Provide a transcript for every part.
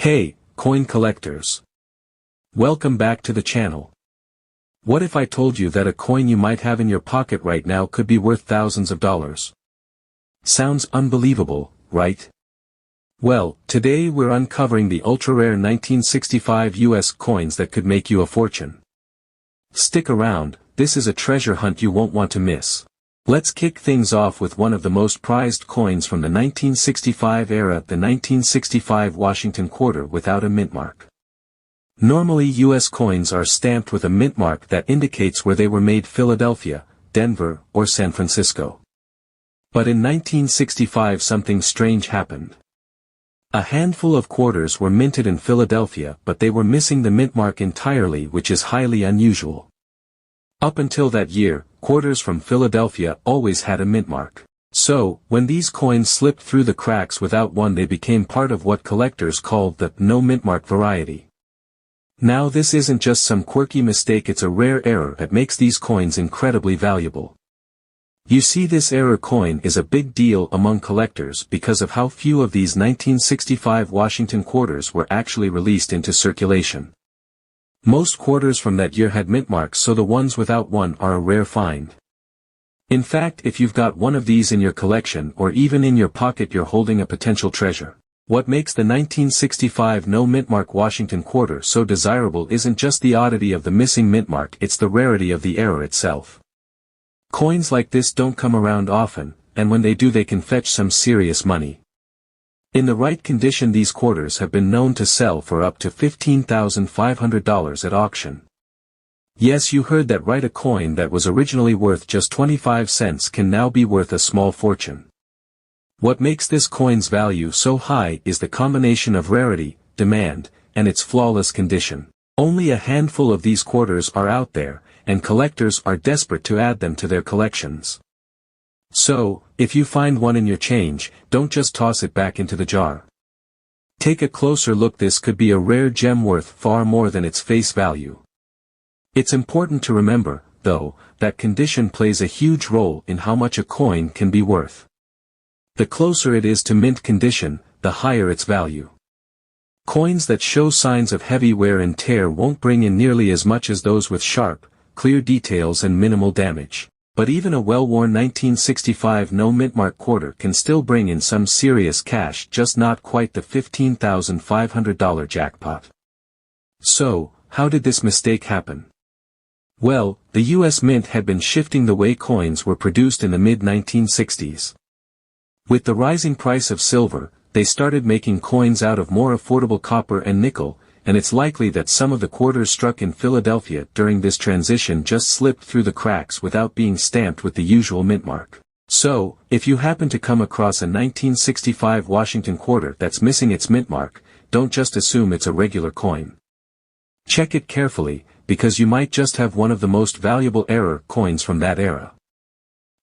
Hey, coin collectors. Welcome back to the channel. What if I told you that a coin you might have in your pocket right now could be worth thousands of dollars? Sounds unbelievable, right? Well, today we're uncovering the ultra-rare 1965 US coins that could make you a fortune. Stick around, this is a treasure hunt you won't want to miss. Let's kick things off with one of the most prized coins from the 1965 era, the 1965 Washington quarter without a mint mark. Normally US coins are stamped with a mint mark that indicates where they were made: Philadelphia, Denver, or San Francisco. But in 1965 something strange happened. A handful of quarters were minted in Philadelphia, but they were missing the mint mark entirely, which is highly unusual. Up until that year, quarters from Philadelphia always had a mint mark. So, when these coins slipped through the cracks without one, they became part of what collectors called the no mint mark variety. Now this isn't just some quirky mistake, it's a rare error that makes these coins incredibly valuable. You see, this error coin is a big deal among collectors because of how few of these 1965 Washington quarters were actually released into circulation. Most quarters from that year had mint marks, so the ones without one are a rare find. In fact, if you've got one of these in your collection or even in your pocket, you're holding a potential treasure. What makes the 1965 no mint mark Washington quarter so desirable isn't just the oddity of the missing mint mark, it's the rarity of the error itself. Coins like this don't come around often, and when they do, they can fetch some serious money. In the right condition, these quarters have been known to sell for up to $15,500 at auction. Yes, you heard that right, a coin that was originally worth just 25 cents can now be worth a small fortune. What makes this coin's value so high is the combination of rarity, demand, and its flawless condition. Only a handful of these quarters are out there, and collectors are desperate to add them to their collections. So, if you find one in your change, don't just toss it back into the jar. Take a closer look. This could be a rare gem worth far more than its face value. It's important to remember, though, that condition plays a huge role in how much a coin can be worth. The closer it is to mint condition, the higher its value. Coins that show signs of heavy wear and tear won't bring in nearly as much as those with sharp, clear details and minimal damage. But even a well-worn 1965 no mint mark quarter can still bring in some serious cash, just not quite the $15,500 jackpot. So, how did this mistake happen? Well, the US Mint had been shifting the way coins were produced in the mid-1960s. With the rising price of silver, they started making coins out of more affordable copper and nickel, and it's likely that some of the quarters struck in Philadelphia during this transition just slipped through the cracks without being stamped with the usual mint mark. So, if you happen to come across a 1965 Washington quarter that's missing its mint mark, don't just assume it's a regular coin. Check it carefully, because you might just have one of the most valuable error coins from that era.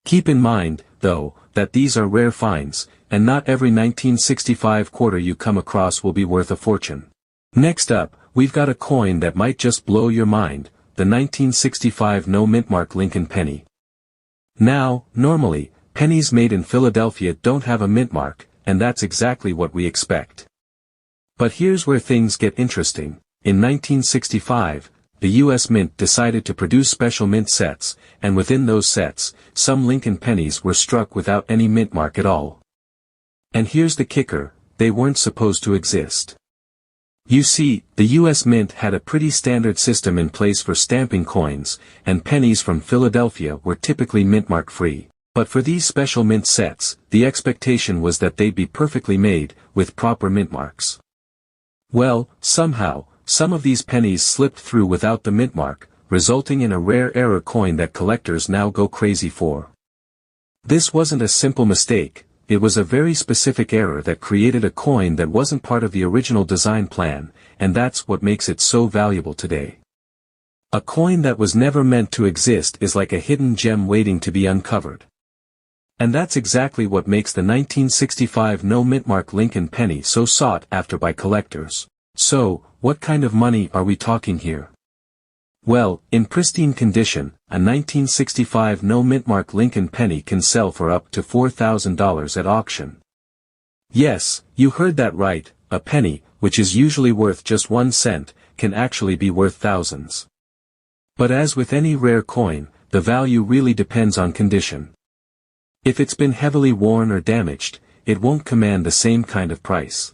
Keep in mind, though, that these are rare finds, and not every 1965 quarter you come across will be worth a fortune. Next up, we've got a coin that might just blow your mind, the 1965 no mint mark Lincoln penny. Now, normally, pennies made in Philadelphia don't have a mint mark, and that's exactly what we expect. But here's where things get interesting. In 1965, the US Mint decided to produce special mint sets, and within those sets, some Lincoln pennies were struck without any mint mark at all. And here's the kicker: they weren't supposed to exist. You see, the US Mint had a pretty standard system in place for stamping coins, and pennies from Philadelphia were typically mint mark free. But for these special mint sets, the expectation was that they'd be perfectly made, with proper mint marks. Well, somehow, some of these pennies slipped through without the mint mark, resulting in a rare error coin that collectors now go crazy for. This wasn't a simple mistake. It was a very specific error that created a coin that wasn't part of the original design plan, and that's what makes it so valuable today. A coin that was never meant to exist is like a hidden gem waiting to be uncovered. And that's exactly what makes the 1965 no mint mark Lincoln penny so sought after by collectors. So, what kind of money are we talking here? Well, in pristine condition, a 1965 no mint mark Lincoln penny can sell for up to $4,000 at auction. Yes, you heard that right, a penny, which is usually worth just 1 cent, can actually be worth thousands. But as with any rare coin, the value really depends on condition. If it's been heavily worn or damaged, it won't command the same kind of price.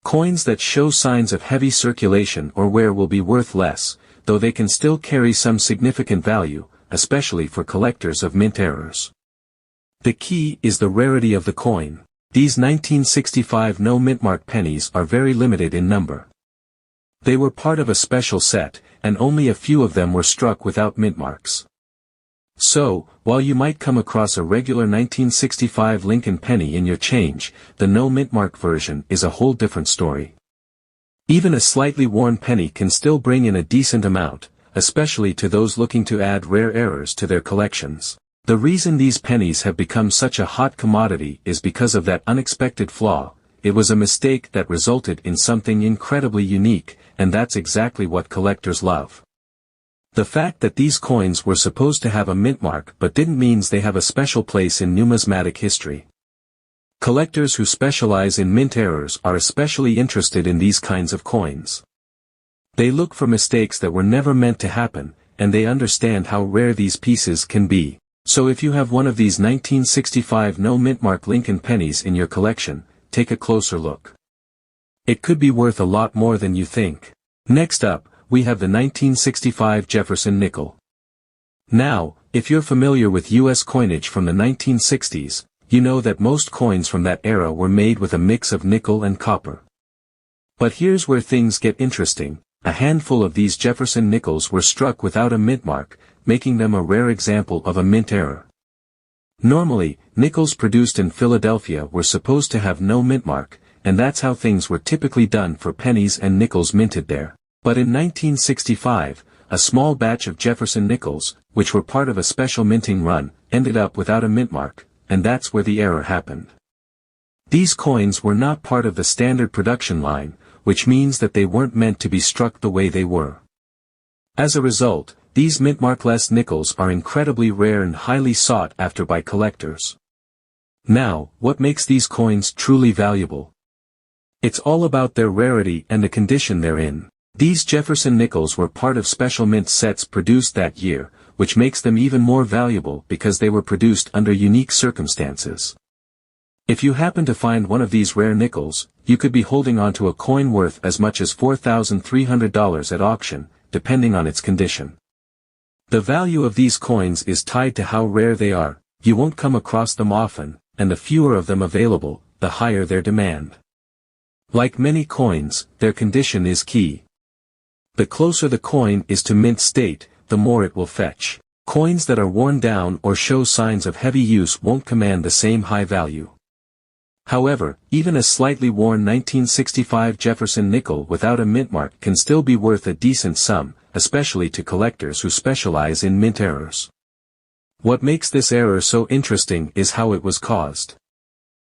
Coins that show signs of heavy circulation or wear will be worth less, though they can still carry some significant value, especially for collectors of mint errors. The key is the rarity of the coin. These 1965 no Mintmark pennies are very limited in number. They were part of a special set, and only a few of them were struck without Mintmarks. So, while you might come across a regular 1965 Lincoln penny in your change, the no Mintmark version is a whole different story. Even a slightly worn penny can still bring in a decent amount, especially to those looking to add rare errors to their collections. The reason these pennies have become such a hot commodity is because of that unexpected flaw. It was a mistake that resulted in something incredibly unique, and that's exactly what collectors love. The fact that these coins were supposed to have a Mintmark but didn't means they have a special place in numismatic history. Collectors who specialize in mint errors are especially interested in these kinds of coins. They look for mistakes that were never meant to happen, and they understand how rare these pieces can be. So if you have one of these 1965 no Mintmark Lincoln pennies in your collection, take a closer look. It could be worth a lot more than you think. Next up, we have the 1965 Jefferson nickel. Now, if you're familiar with U.S. coinage from the 1960s, you know that most coins from that era were made with a mix of nickel and copper. But here's where things get interesting. A handful of these Jefferson nickels were struck without a Mintmark, making them a rare example of a mint error. Normally, nickels produced in Philadelphia were supposed to have no Mintmark, and that's how things were typically done for pennies and nickels minted there. But in 1965, a small batch of Jefferson nickels, which were part of a special minting run, ended up without a Mintmark, and that's where the error happened. These coins were not part of the standard production line, which means that they weren't meant to be struck the way they were. As a result, these Mintmarkless nickels are incredibly rare and highly sought after by collectors. Now, what makes these coins truly valuable? It's all about their rarity and the condition they're in. These Jefferson nickels were part of special mint sets produced that year, which makes them even more valuable because they were produced under unique circumstances. If you happen to find one of these rare nickels, you could be holding onto a coin worth as much as $4,300 at auction, depending on its condition. The value of these coins is tied to how rare they are. You won't come across them often, and the fewer of them available, the higher their demand. Like many coins, their condition is key. The closer the coin is to mint state, the more it will fetch. Coins that are worn down or show signs of heavy use won't command the same high value. However, even a slightly worn 1965 Jefferson nickel without a Mintmark can still be worth a decent sum, especially to collectors who specialize in mint errors. What makes this error so interesting is how it was caused.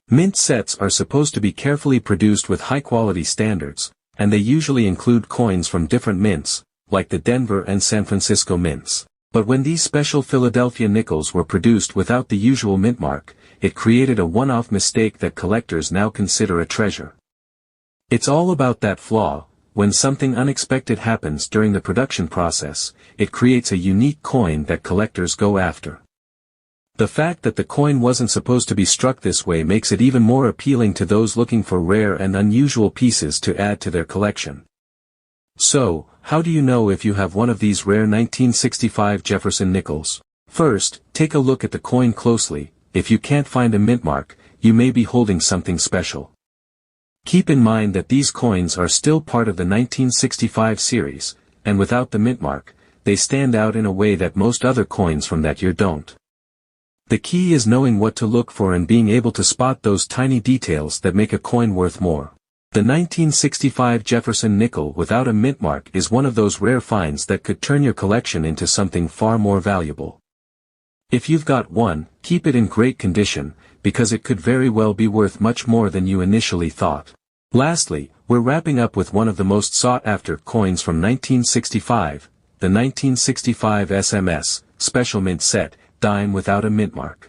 Mint sets are supposed to be carefully produced with high-quality standards, and they usually include coins from different mints, like the Denver and San Francisco mints. But when these special Philadelphia nickels were produced without the usual Mintmark, it created a one-off mistake that collectors now consider a treasure. It's all about that flaw. When something unexpected happens during the production process, it creates a unique coin that collectors go after. The fact that the coin wasn't supposed to be struck this way makes it even more appealing to those looking for rare and unusual pieces to add to their collection. So, how do you know if you have one of these rare 1965 Jefferson nickels? First, take a look at the coin closely. If you can't find a Mintmark, you may be holding something special. Keep in mind that these coins are still part of the 1965 series, and without the Mintmark, they stand out in a way that most other coins from that year don't. The key is knowing what to look for and being able to spot those tiny details that make a coin worth more. The 1965 Jefferson nickel without a Mintmark is one of those rare finds that could turn your collection into something far more valuable. If you've got one, keep it in great condition, because it could very well be worth much more than you initially thought. Lastly, we're wrapping up with one of the most sought-after coins from 1965, the 1965 SMS, Special Mint Set, dime without a Mintmark.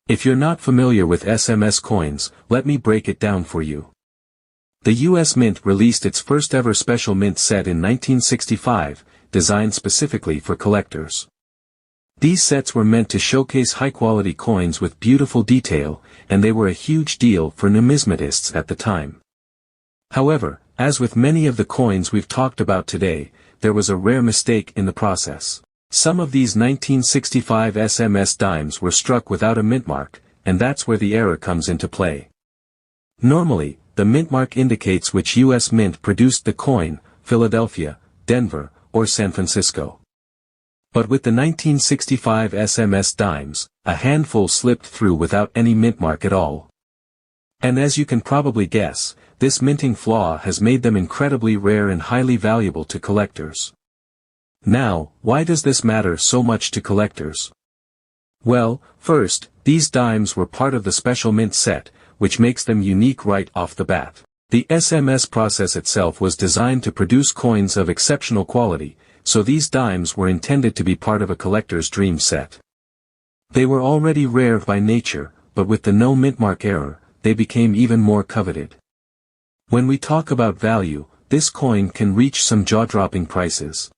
If you're not familiar with SMS coins, let me break it down for you. The U.S. Mint released its first ever special mint set in 1965, designed specifically for collectors. These sets were meant to showcase high-quality coins with beautiful detail, and they were a huge deal for numismatists at the time. However, as with many of the coins we've talked about today, there was a rare mistake in the process. Some of these 1965 SMS dimes were struck without a mintmark, and that's where the error comes into play. Normally, the mintmark indicates which U.S. mint produced the coin, Philadelphia, Denver, or San Francisco. But with the 1965 SMS dimes, a handful slipped through without any mintmark at all. And as you can probably guess, this minting flaw has made them incredibly rare and highly valuable to collectors. Now, why does this matter so much to collectors? Well, first, these dimes were part of the special mint set, which makes them unique right off the bat. The SMS process itself was designed to produce coins of exceptional quality, so these dimes were intended to be part of a collector's dream set. They were already rare by nature, but with the no mintmark error, they became even more coveted. When we talk about value, this coin can reach some jaw-dropping prices.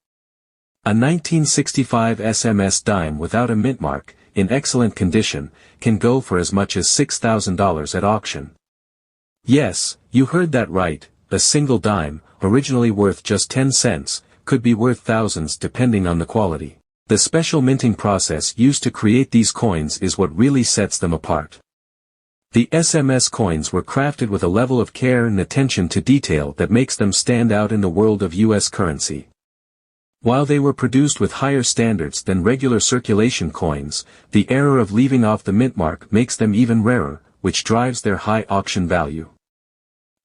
A 1965 SMS dime without a mintmark, in excellent condition, can go for as much as $6,000 at auction. Yes, you heard that right, a single dime, originally worth just 10 cents, could be worth thousands depending on the quality. The special minting process used to create these coins is what really sets them apart. The SMS coins were crafted with a level of care and attention to detail that makes them stand out in the world of U.S. currency. While they were produced with higher standards than regular circulation coins, the error of leaving off the mintmark makes them even rarer, which drives their high auction value.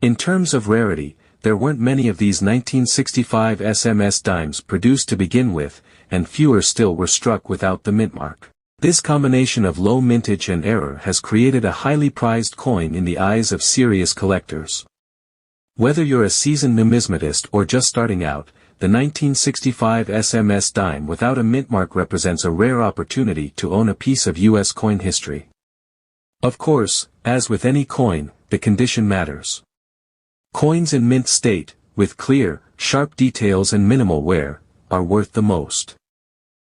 In terms of rarity, there weren't many of these 1965 SMS dimes produced to begin with, and fewer still were struck without the mintmark. This combination of low mintage and error has created a highly prized coin in the eyes of serious collectors. Whether you're a seasoned numismatist or just starting out, the 1965 SMS dime without a mintmark represents a rare opportunity to own a piece of U.S. coin history. Of course, as with any coin, the condition matters. Coins in mint state, with clear, sharp details and minimal wear, are worth the most.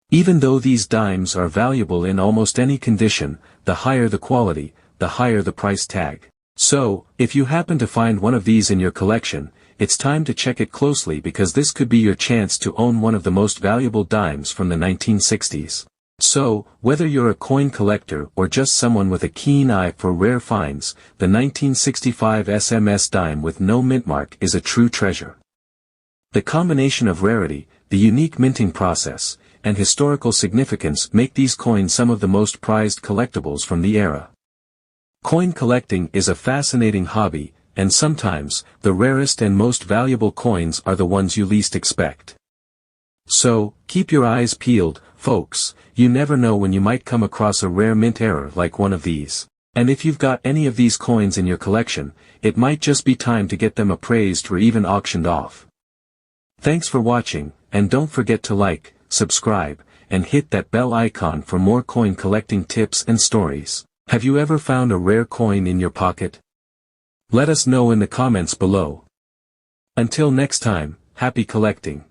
Even though these dimes are valuable in almost any condition, the higher the quality, the higher the price tag. So, if you happen to find one of these in your collection, it's time to check it closely because this could be your chance to own one of the most valuable dimes from the 1960s. So, whether you're a coin collector or just someone with a keen eye for rare finds, the 1965 SMS dime with no mintmark is a true treasure. The combination of rarity, the unique minting process, and historical significance make these coins some of the most prized collectibles from the era. Coin collecting is a fascinating hobby, and sometimes, the rarest and most valuable coins are the ones you least expect. So, keep your eyes peeled, folks, you never know when you might come across a rare mint error like one of these. And if you've got any of these coins in your collection, it might just be time to get them appraised or even auctioned off. Thanks for watching, and don't forget to like, subscribe, and hit that bell icon for more coin collecting tips and stories. Have you ever found a rare coin in your pocket? Let us know in the comments below. Until next time, happy collecting.